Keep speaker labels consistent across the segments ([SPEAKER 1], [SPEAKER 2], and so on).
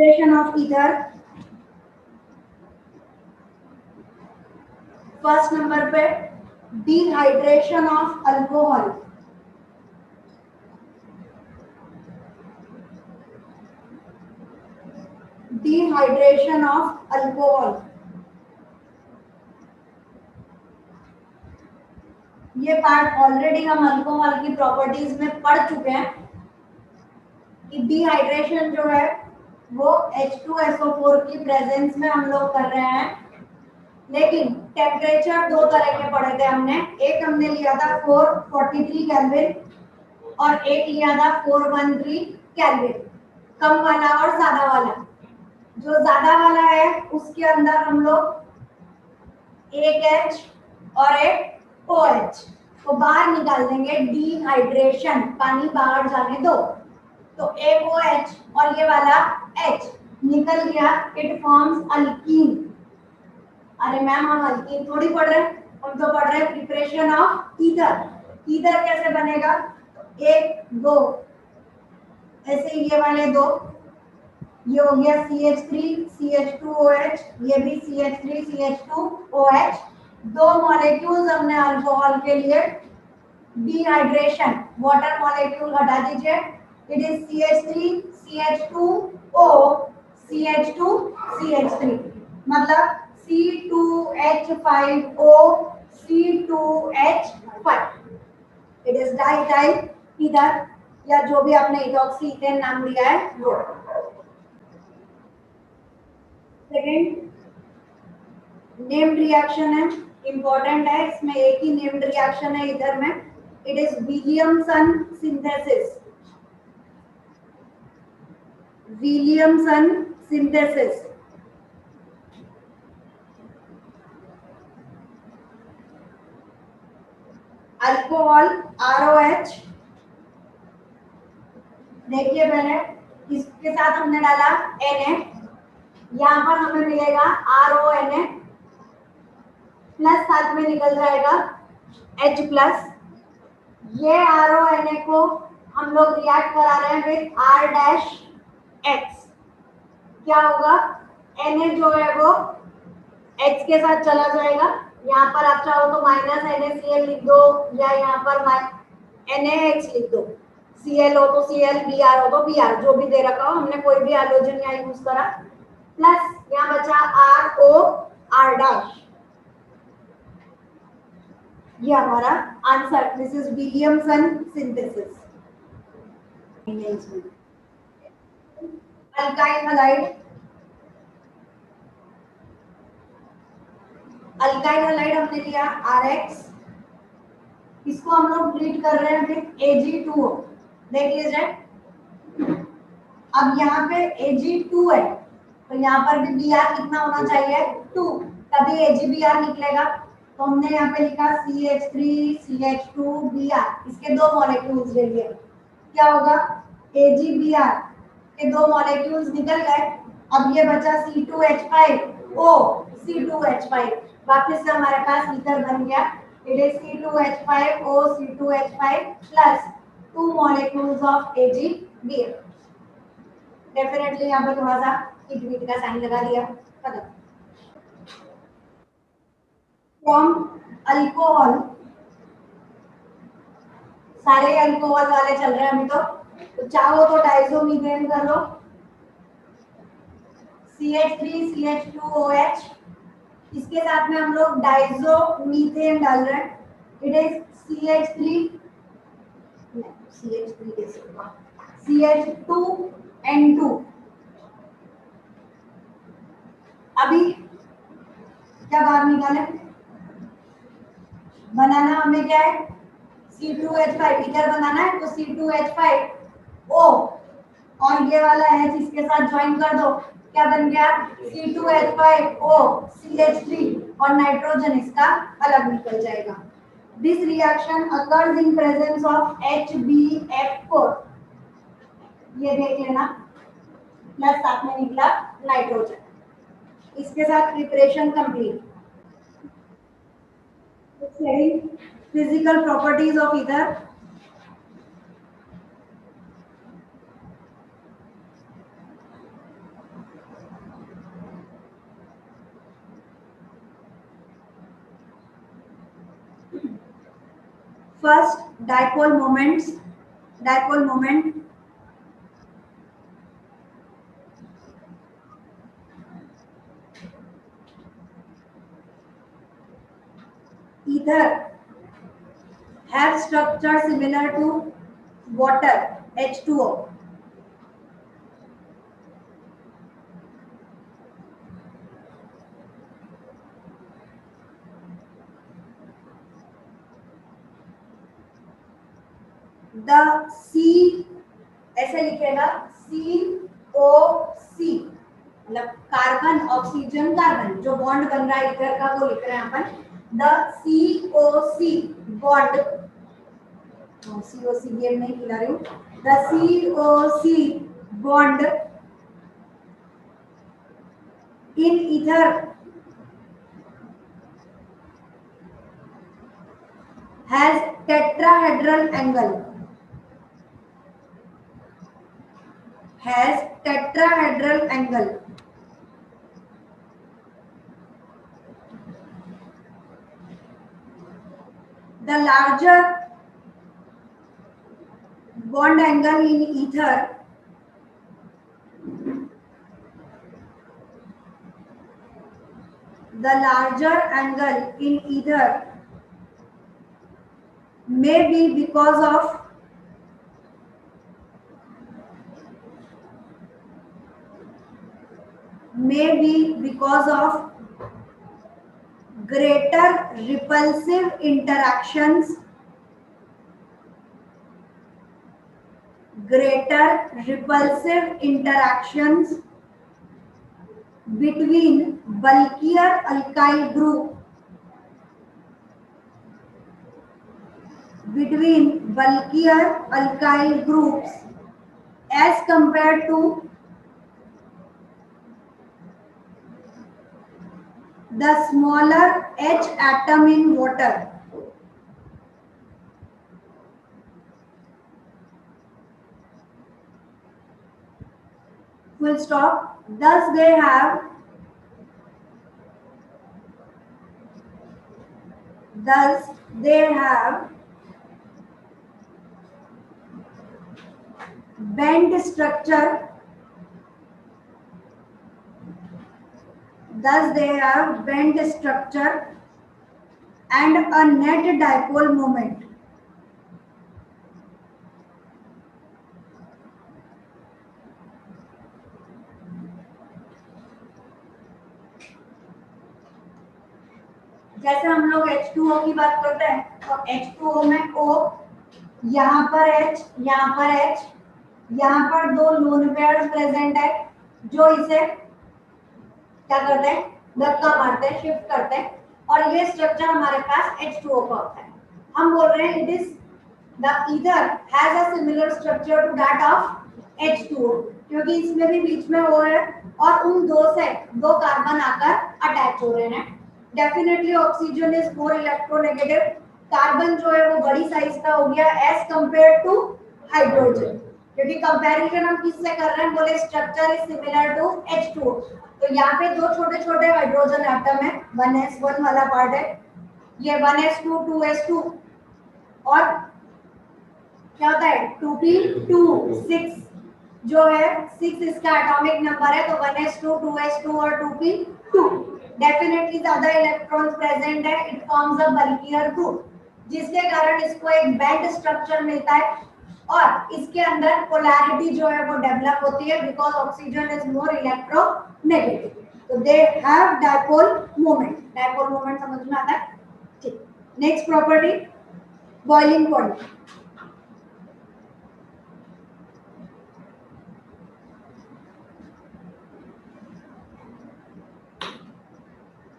[SPEAKER 1] Dehydration of ether, first number पे dehydration of alcohol, dehydration of alcohol. ये part already हम alcohol की properties में पढ़ चुके हैं कि डिहाइड्रेशन जो है वो H2SO4 की प्रेजेंस में हम लोग कर रहे हैं, लेकिन टेम्परेचर दो तरह के पढ़े थे हमने। एक हमने लिया था 443 केल्विन और एक लिया था 413 केल्विन, कम वाला और ज्यादा वाला। जो ज्यादा वाला है उसके अंदर हम लोग एक H और एक OH को बाहर निकाल देंगे, डिहाइड्रेशन, पानी बाहर जाने दो, तो एक OH और ये वाला H निकल गया, इट फॉर्म्स अल्कीन। अरे मैम हम अल्कीन थोड़ी पढ़ रहे हैं, हम तो पढ़ रहे हैं प्रिपरेशन ऑफ ईथर। ईथर कैसे बनेगा, तो एक दो ऐसे ये वाले दो, ये हो गया CH3 CH2OH, ये भी CH3 CH2OH, दो मॉलिक्यूल्स हमने अल्कोहल के लिए डिहाइड्रेशन, वाटर मॉलिक्यूल हटा दीजिए, it is CH3 CH2O CH2 CH3, मतलब C2H5O C2H5, it is डाइटाइल ether, या जो भी आपने इथॉक्सी ईथेन नाम दिया है वो। सेकेंड नेम्ड रिएक्शन है, इंपॉर्टेंट है, इसमें एक ही नेम्ड रिएक्शन है इधर में, it is Williamson synthesis, Williamson synthesis. Alcohol ROH, देखिए पहले इसके साथ हमने डाला Na, यहाँ पर हमें मिलेगा RONA प्लस, साथ में निकल जाएगा H प्लस। ये RONA को हम लोग रिएक्ट करा रहे हैं विद R-X, क्या होगा, Na जो है वो H के साथ चला जाएगा, यहाँ पर आप चाहो तो माइनस NaCl लिख दो, या यहाँ पर NaH लिख दो, Cl हो तो Cl, Br हो तो Br, जो भी दे रखा हो, हमने कोई भी हैलोजन यहाँ यूज करा, प्लस यहाँ बचा ROR', ये हमारा answer, this is Williamson synthesis. Alkyl halide, alkyl halide हमने लिया RX, इसको हम लोग ट्रीट कर रहे हैं विद Ag2O, देख लीजिए। अब यहाँ पे Ag2 है, तो यहाँ पर भी Br कितना होना चाहिए, 2, तभी AgBr निकलेगा। तो हमने यहाँ पे लिखा CH3 CH2 Br, इसके दो मॉलिक्यूल्स ले लिए, क्या होगा, AgBr के दो मॉलिक्यूल्स निकल गए। अब ये बचा C2H5O C2H5, वापस से हमारे पास ईथर बन गया, it is C2H5O C2H5 plus 2 molecules of AgBr। Definitely यहाँ पे थोड़ा सा इक्विटी का साइन लगा दिया, खत्म। फ्रॉम अल्कोहल, सारे अल्कोहल वाले चल रहे हैं अभी तो चाहो तो डाइजोमीथेन कर लो, CH3 CH2OH, इसके साथ में हम लोग डाइजोमीथेन डाल रहे हैं, इट इज CH3 कैसे होगा, CH2N2। अभी क्या बाहर निकाले, बनाना हमें क्या है, C2H5, इधर बनाना है तो C2H5O और ये वाला H इसके साथ ज्वाइन कर दो, क्या बन गया, C2H5O CH3, और नाइट्रोजन इसका अलग निकल जाएगा। This reaction occurs in presence of HbF4, ये देख लेना, प्लस साथ में निकला नाइट्रोजन, इसके साथ preparation complete. Physical properties of ether, first dipole moment either have structure similar to water H2O. The C ऐसे लिखेगा COC मतलब कार्बन ऑक्सीजन कार्बन जो बॉन्ड बन रहा है इधर का वो लिख रहे हैं upon the COC bond COC game नहीं खिला रही हूँ the COC bond in ether has tetrahedral angle the larger bond angle in ether may be because of greater repulsive interactions between bulkier alkyl groups as compared to the smaller H atom in water. Full stop. Thus they have bent structure and a net dipole moment. जैसे हम लोग H2O की बात करते हैं तो H2O में O यहाँ पर H यहाँ पर दो लोन पेयर प्रेजेंट है जो इसे क्या करते हैं धक्का मारते हैं शिफ्ट करते हैं और ये स्ट्रक्चर हमारे पास H2O का होता है हम बोल रहे हैं it is the ether has a similar structure to that of H2O क्योंकि इसमें भी बीच में O है और उन दो से दो कार्बन आकर अटैच हो रहे हैं definitely oxygen is more electronegative carbon जो है वो बड़ी साइज का हो गया एज कंपेयर टू हाइड्रोजन क्योंकि कंपैरिजन हम किससे कर रहे हैं बोले structure is similar to H2O तो यहाँ पे दो छोटे छोटे हाइड्रोजन एटम है 1s1 वाला पार्ट है ये 1s2 2s2 और क्या होता है 2p2 6 जो है 6 इसका एटॉमिक नंबर है तो 1s2 2s2 और 2p2 डेफिनेटली ज्यादा इलेक्ट्रॉन्स प्रेजेंट है it forms a bulkier group जिसके कारण इसको एक बैंड स्ट्रक्चर मिलता है और इसके अंदर पोलैरिटी जो है वो डेवलप होती है because oxygen is more electronegative तो दे हैव डाइपोल मोमेंट समझ में आता है ठीक next property boiling point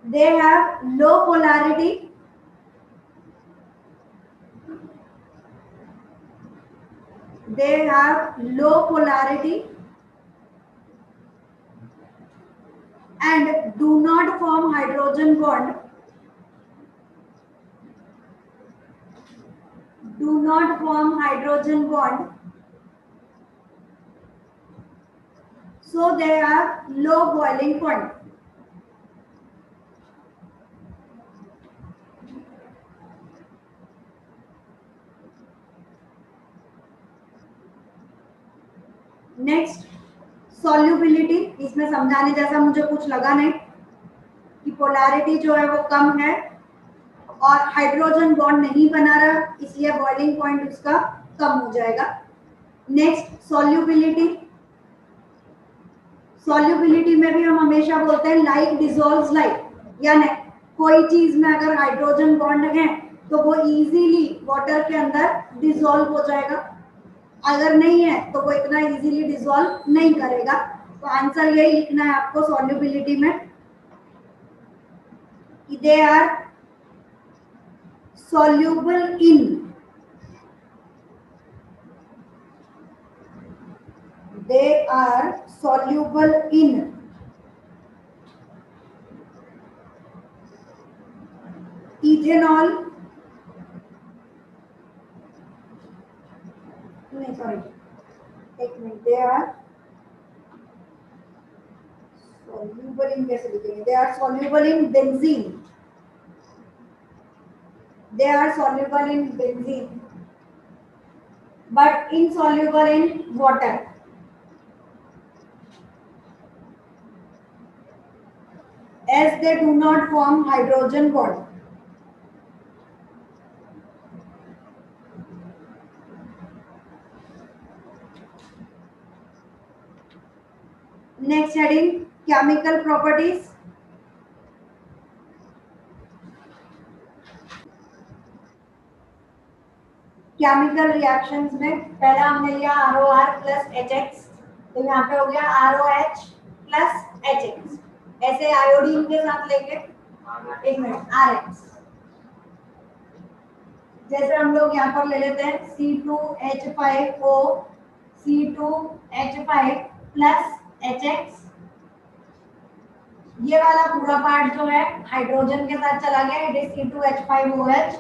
[SPEAKER 1] they have low polarity and do not form hydrogen bond so they have low boiling point next solubility, इसमें समझाने जैसा मुझे कुछ लगा नहीं कि पोलैरिटी जो है वो कम है और हाइड्रोजन बॉन्ड नहीं बना रहा, इसलिए बॉइलिंग पॉइंट उसका कम हो जाएगा। नेक्स्ट सॉल्युबिलिटी, सॉल्युबिलिटी में भी हम हमेशा बोलते हैं लाइक डिसॉल्व्स लाइक, यानी कोई चीज में अगर हाइड्रोजन बॉन्ड है तो वो इजीली वाटर के अंदर डिसॉल्व हो जाएगा, अगर नहीं है तो वो इतना इजीली डिसॉल्व नहीं करेगा। तो आंसर यही लिखना है आपको सॉल्युबिलिटी में, they are soluble in, they are soluble in ethanol, नहीं सॉरी एक minute, they are soluble in कैसे लिखेंगे, they are soluble in benzene, they are soluble in benzene but insoluble in water, as they do not form hydrogen bond. Next heading, chemical properties. Chemical reactions में पहला हमने लिया ROR plus HX, तो यहाँ पे हो गया ROH प्लस HX। ऐसे आयोडीन के साथ लेंगे, एक मिनट, RH, जैसे हम लोग यहाँ पर ले लेते हैं C2H5O C2H5 प्लस HX, ये वाला पूरा पार्ट जो है हाइड्रोजन के साथ चला गया, इट इज C2H5OH,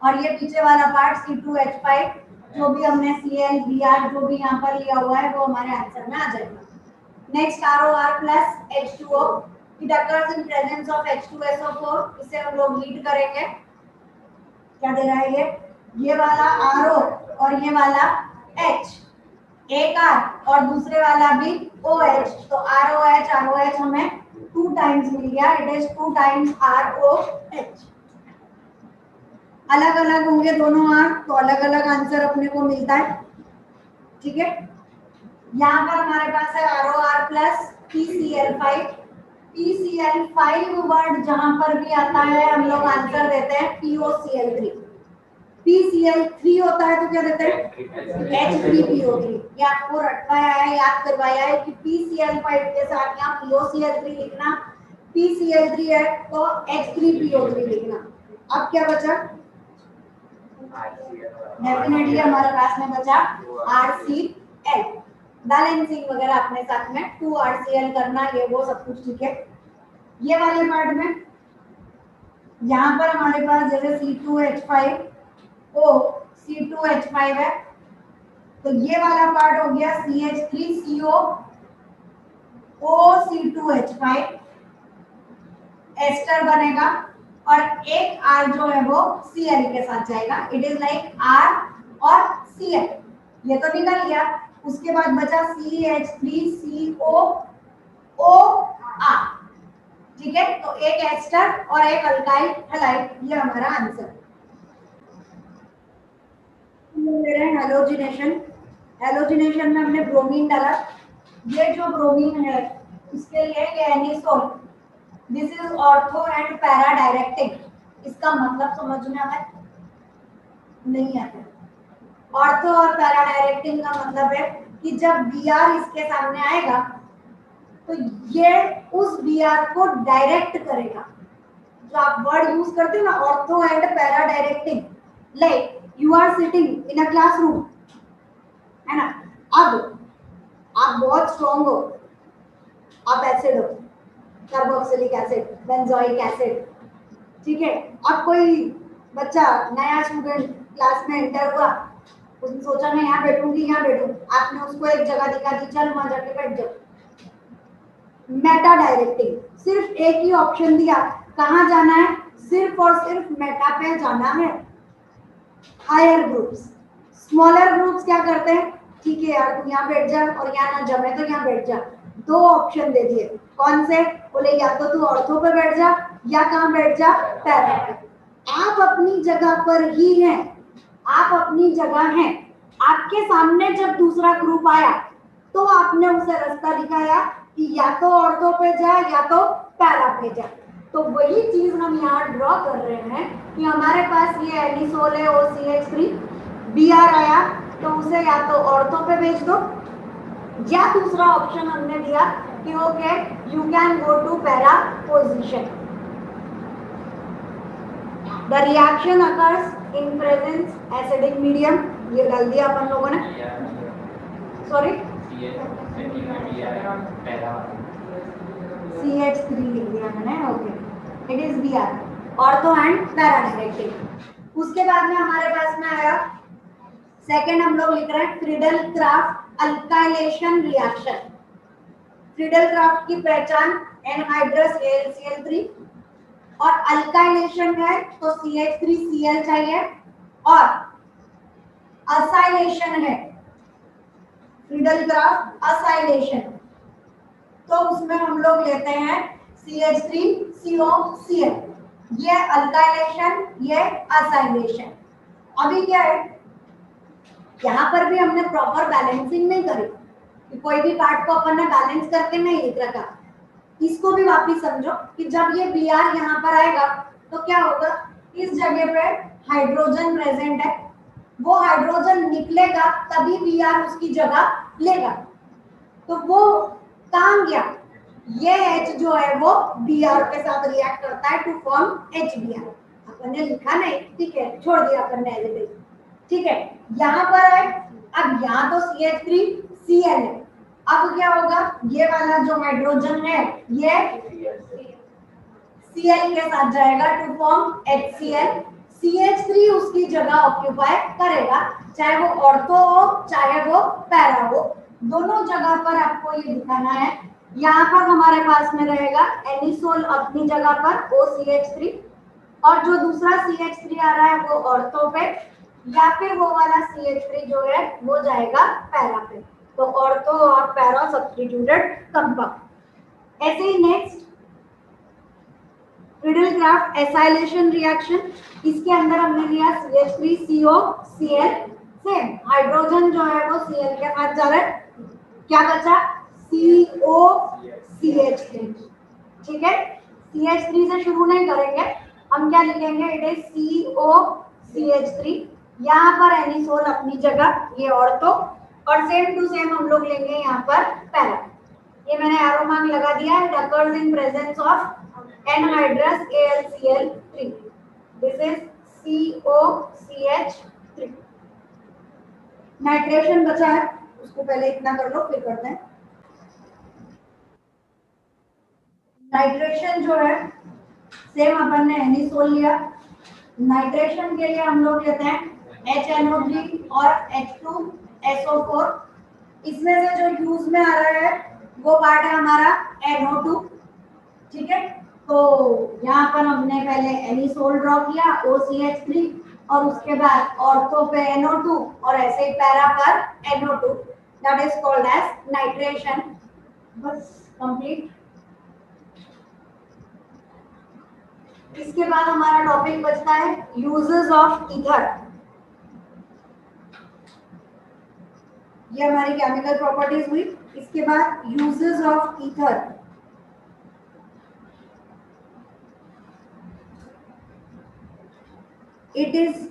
[SPEAKER 1] और ये पीछे वाला पार्ट C2H5 जो भी हमने Cl Br जो भी यहाँ पर लिया हुआ है वो हमारे आंसर में आ जाएगा। Next ROR plus H2O, it occurs in presence of H2SO4, इसे हम लोग हीट करेंगे, क्या दे रहा है ये वाला RO और ये वाला H, एक R और दूसरे वाला भी OH, तो ROH हमें 2 टाइम्स मिल गया, इट इज 2 टाइम्स ROH। अलग अलग होंगे दोनों R तो अलग अलग आंसर अपने को मिलता है, ठीक है। यहाँ पर हमारे पास है ROR plus PCl5, PCl5 word जहां पर भी आता है हम लोग आंसर देते हैं POCl3, PCl3 होता है तो क्या देते हैं H3PO3। ये आपको रटवाया है, याद करवाया है कि PCl5 के साथ यहाँ POCl3 लिखना, PCl3 है तो H3PO3 लिखना। अब क्या बचा, डेफिनेटली हमारे पास में बचा RCl, बैलेंसिंग वगैरह अपने साथ में 2 RCl करना, ये वो सब कुछ ठीक है। ये वाले पार्ट में यहाँ पर हमारे पास जैसे C2H5O C2H5 है तो ये वाला पार्ट हो गया CH3CO OC2H5, एस्टर बनेगा और एक R जो है वो Cl के साथ जाएगा, इट इज लाइक R और Cl, ये तो निकल गया। उसके बाद बचा CH3CO OR, ठीक है, तो एक एस्टर और एक अल्काइल हैलाइड, ये हमारा आंसर। ले रहे हैं हैलोजिनेशन, हैलोजिनेशन में हमने ब्रोमीन डाला, ये जो ब्रोमीन है इसके लिए ये anisole, this is ortho and para directing, इसका मतलब समझ में आता है नहीं आता। ऑर्थो और पैरा डायरेक्टिंग का मतलब है कि जब Br इसके सामने आएगा तो ये उस Br को डायरेक्ट करेगा, जो आप वर्ड यूज करते हो ना ortho and para directing, like you are sitting in a classroom, है ना, अब आप बहुत स्ट्रॉन्ग हो, आप एसिड हो, कार्बोक्सिलिक एसिड, बेंजोइक एसिड, ठीक है। अब कोई बच्चा नया स्टूडेंट क्लास में एंटर हुआ, उसने सोचा मैं यहाँ बैठूंगी, यहाँ बैठूं, आपने उसको एक जगह दिखा दी, चल वहां जाके बैठ जाओ, मेटा डायरेक्टिंग, सिर्फ एक ही ऑप्शन दिया, कहाँ जाना है, सिर्फ और सिर्फ मेटा पे जाना है। हायर ग्रुप्स, स्मॉलर ग्रुप्स क्या करते हैं, ठीक है यार, तू यहाँ बैठ जा और यहाँ ना जमे तो यहाँ बैठ जा। दो ऑप्शन दे दिए, कौन से? बोले या तो तू ऑर्थो पे बैठ जा या कहाँ बैठ जा, पैरा पे। आप अपनी जगह पर ही हैं, आप अपनी जगह हैं। आपके सामने जब दूसरा ग्रुप आया तो आपने उसे रास्ता दिखाया कि या तो ऑर्थो पे जा या तो पैरा पे जा। तो वही चीज हम यहाँ ड्रॉ कर रहे हैं कि हमारे पास ये एनिसोल है OCH3, BR आया तो उसे या तो ऑर्थो पे भेज दो, या दूसरा ऑप्शन हमने दिया कि okay you can go to para position. The reaction occurs in presence acidic medium, ये डाल दिया अपन लोगों ने, सॉरी CH3 लिख दिया मैंने, okay it is BR, ortho and para directive. उसके बाद में हमारे पास में आया सेकंड, हम लोग लिख रहे हैं Friedel craft alkylation reaction. Friedel craft की पहचान एनहाइड्रस AlCl3, और अल्काइलेशन है तो CH3Cl चाहिए, और असाइलेशन है फ्रीडल क्राफ्ट असाइलेशन, तो उसमें हम लोग लेते हैं CH3COCl। ये अल्काइलेशन, ये असाइलेशन। अभी क्या है, यहाँ पर भी हमने प्रॉपर बैलेंसिंग नहीं करी कि कोई भी पार्ट को अपन ने बैलेंस करके नहीं लिख रखा। इसको भी वापिस समझो कि जब ये Br यहाँ पर आएगा तो क्या होगा, इस जगह पे हाइड्रोजन प्रेजेंट है, वो हाइड्रोजन निकलेगा तभी Br उसकी जगह लेगा। तो वो कहाँ गया, ये H जो है वो Br के साथ रिएक्ट करता है टू फॉर्म HBr। अपन ने लिखा नहीं, ठीक है, छोड़ दिया अपन ने एज इट इज, ठीक है। यहाँ पर है, अब यहाँ तो CH3Cl है, अब क्या होगा, ये वाला जो हाइड्रोजन है ये Cl के साथ जाएगा टू फॉर्म HCl। CH3 उसकी जगह ऑक्यूपाई करेगा, चाहे वो ऑर्थो हो चाहे वो पैरा हो, दोनों जगह पर आपको ये दिखाना है। यहाँ पर हमारे पास में रहेगा एनिसोल अपनी जगह पर OCH3, और जो दूसरा CH3 आ रहा है वो ऑर्थो पे, या फिर वो वाला CH3 जो है वो जाएगा पैरा पे। तो ऑर्थो और पैरा सब्स्टिट्यूटेड कंपाउंड। ऐसे ही next Friedel Crafts acylation reaction, इसके अंदर हमने लिया CH3COCl, सेम हाइड्रोजन जो है वो Cl के साथ जा रहा है, क्या बचा COCH3, ठीक है। CH3 से शुरू नहीं करेंगे, हम क्या लिखेंगे, इट इज COCH3। यहाँ पर एनिसोल अपनी जगह, ये ऑर्थो, और सेम टू सेम हम लोग लेंगे यहाँ पर पैरा। ये मैंने एरो मार्क लगा दिया है, occurs in presence of anhydrous AlCl3, this is COCH3। Nitration बचा है, उसको पहले इतना कर लो फिर करते हैं। नाइट्रेशन जो है सेम अपन ने एनिसोल लिया, नाइट्रेशन के लिए हम लोग लेते हैं HNO3 और H2SO4। इसमें से जो यूज में आ रहा है वो पार्ट है हमारा NO2, ठीक है। तो यहाँ पर हमने पहले एनिसोल ड्रॉ किया OCH3, और उसके बाद ऑर्थो पे NO2, और ऐसे ही पैरा पर NO2, that is called as nitration. बस कंप्लीट। इसके बाद हमारा टॉपिक बचता है यूजेस ऑफ ईथर। ये हमारी केमिकल प्रॉपर्टीज हुई। इसके बाद uses of ether, it is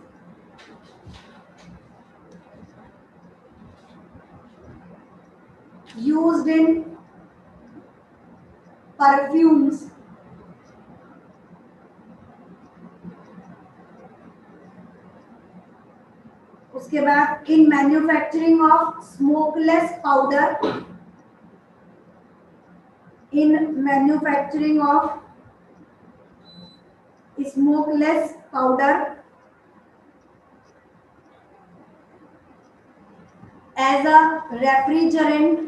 [SPEAKER 1] used in perfumes, उसके बाद in manufacturing of smokeless powder, in manufacturing of smokeless powder, as a refrigerant,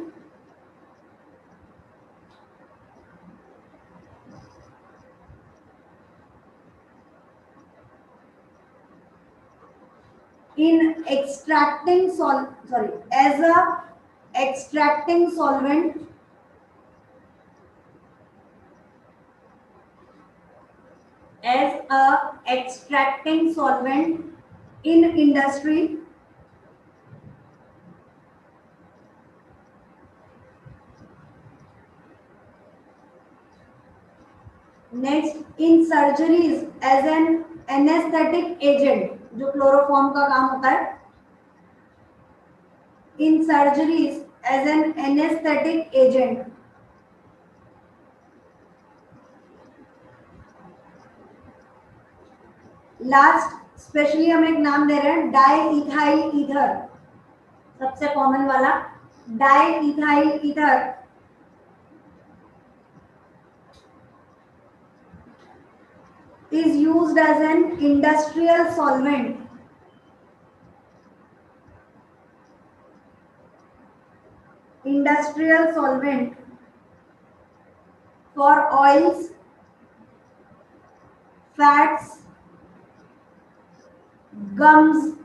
[SPEAKER 1] in extracting as a extracting solvent in industry. Next, in surgeries as an anaesthetic agent, जो chloroform का काम होता है, in surgeries as an anaesthetic agent. Last specially हम एक नाम दे रहे हैं, डाईइथाइल ईथर, सबसे कॉमन वाला diethyl ether is used as an industrial solvent. Industrial solvent for oils, fats, gums,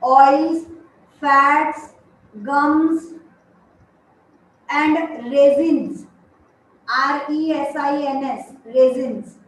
[SPEAKER 1] oils, fats, gums and resins, resins, resins.